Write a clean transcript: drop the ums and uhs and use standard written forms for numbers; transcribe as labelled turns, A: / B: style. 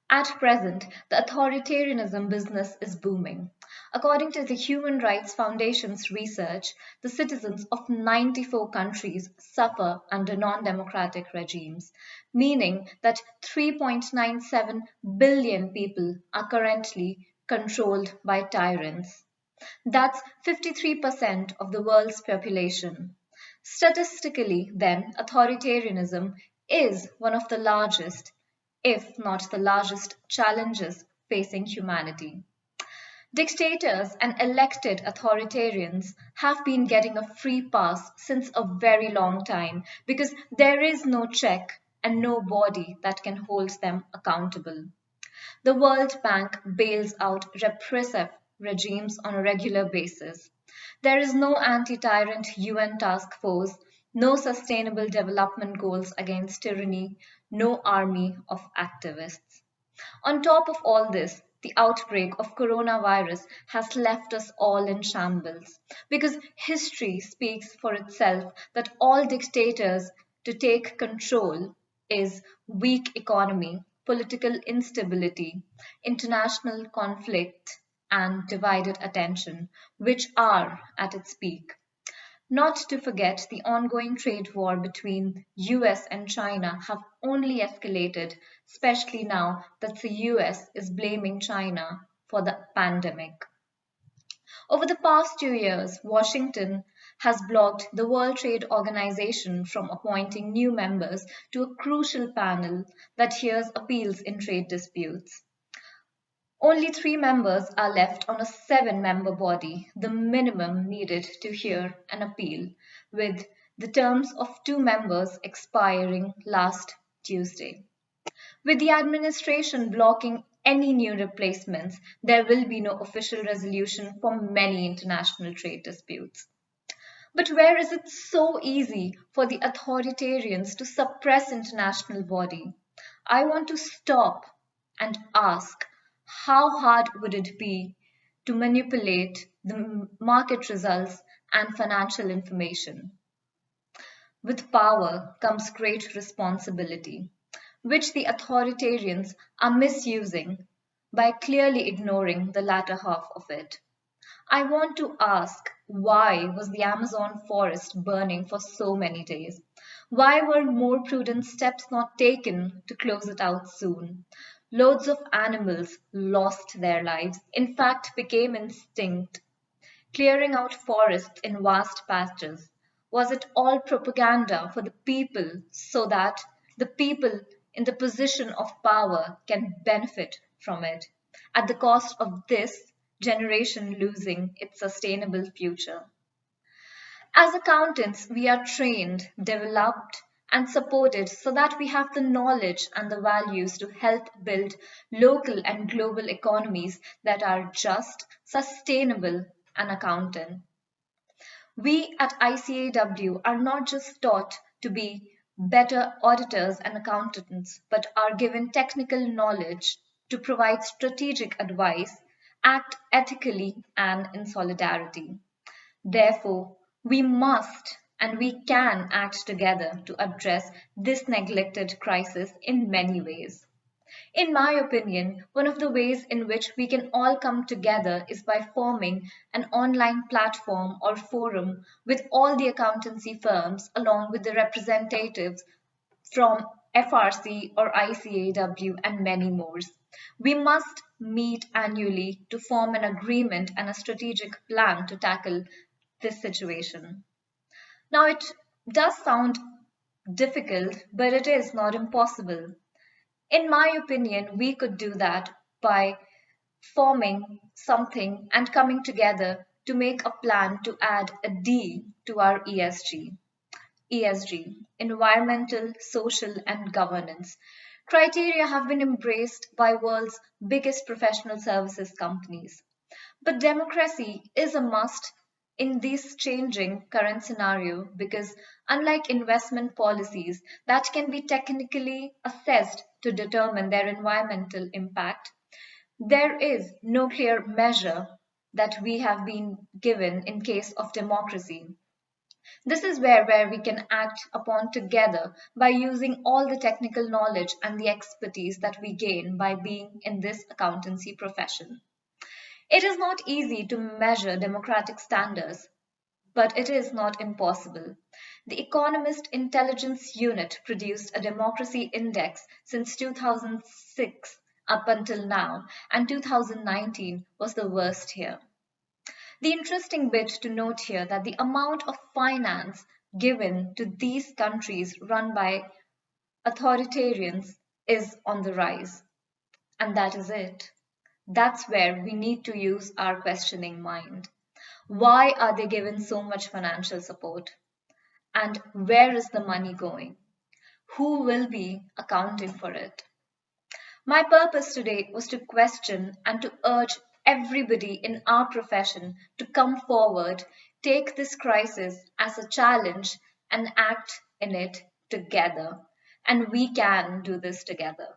A: At present, the authoritarianism business is booming. According to the Human Rights Foundation's research, the citizens of 94 countries suffer under non democratic regimes, meaning that 3.97 billion people are currently controlled by tyrants. That's 53% of the world's population. Statistically, then, authoritarianism is one of the largest, if not the largest, challenges facing humanity. Dictators and elected authoritarians have been getting a free pass since a very long time because there is no check and no body that can hold them accountable. The World Bank bails out repressive regimes on a regular basis. There is no anti tyrant UN task force, no sustainable development goals against tyranny, no army of activists. On top of all this, the outbreak of coronavirus has left us all in shambles because history speaks for itself that all dictators to take control is weak economy, political instability, international conflict, and divided attention, which are at its peak. Not to forget the ongoing trade war between US and China have only escalated, especially now that the US is blaming China for the pandemic. Over the past 2 years, Washington has blocked the World Trade Organization from appointing new members to a crucial panel that hears appeals in trade disputes. Only 3 members are left on a 7 member body, the minimum needed to hear an appeal, with the terms of 2 members expiring last Tuesday. With the administration blocking any new replacements, there will be no official resolution for many international trade disputes. But where is it so easy for the authoritarians to suppress international body? I want to stop and ask how hard would it be to manipulate the market results and financial information? With power comes great responsibility, which the authoritarians are misusing by clearly ignoring the latter half of it. I want to ask why was the Amazon forest burning for so many days? Why were more prudent steps not taken to close it out soon? Loads of animals lost their lives, in fact, became extinct. Clearing out forests in vast patches. Was it all propaganda for the people so that the people in the position of power can benefit from it at the cost of this generation losing its sustainable future? As accountants, we are trained, developed, and supported so that we have the knowledge and the values to help build local and global economies that are just, sustainable, and accountant. We at ICAEW are not just taught to be better auditors and accountants, but are given technical knowledge to provide strategic advice, act ethically, and in solidarity. Therefore, we must and we can act together to address this neglected crisis in many ways. In my opinion, one of the ways in which we can all come together is by forming an online platform or forum with all the accountancy firms along with the representatives from FRC or ICAW and many more. We must meet annually to form an agreement and a strategic plan to tackle this situation. Now, it does sound difficult, but it is not impossible. In my opinion, we could do that by forming something and coming together to make a plan to add a D to our ESG. ESG, environmental, social, and governance. Criteria have been embraced by world's biggest professional services companies. But democracy is a must in this changing current scenario because, unlike investment policies that can be technically assessed to determine their environmental impact, there is no clear measure that we have been given in case of democracy. This is where we can act upon together by using all the technical knowledge and the expertise that we gain by being in this accountancy profession. It is not easy to measure democratic standards, but it is not impossible. The Economist Intelligence Unit produced a democracy index since 2006 up until now, and 2019 was the worst year. The interesting bit to note here that the amount of finance given to these countries run by authoritarians is on the rise. And that is it. That's where we need to use our questioning mind. Why are they given so much financial support? And where is the money going? Who will be accounting for it? My purpose today was to question and to urge everybody in our profession to come forward, take this crisis as a challenge, and act in it together. And we can do this together.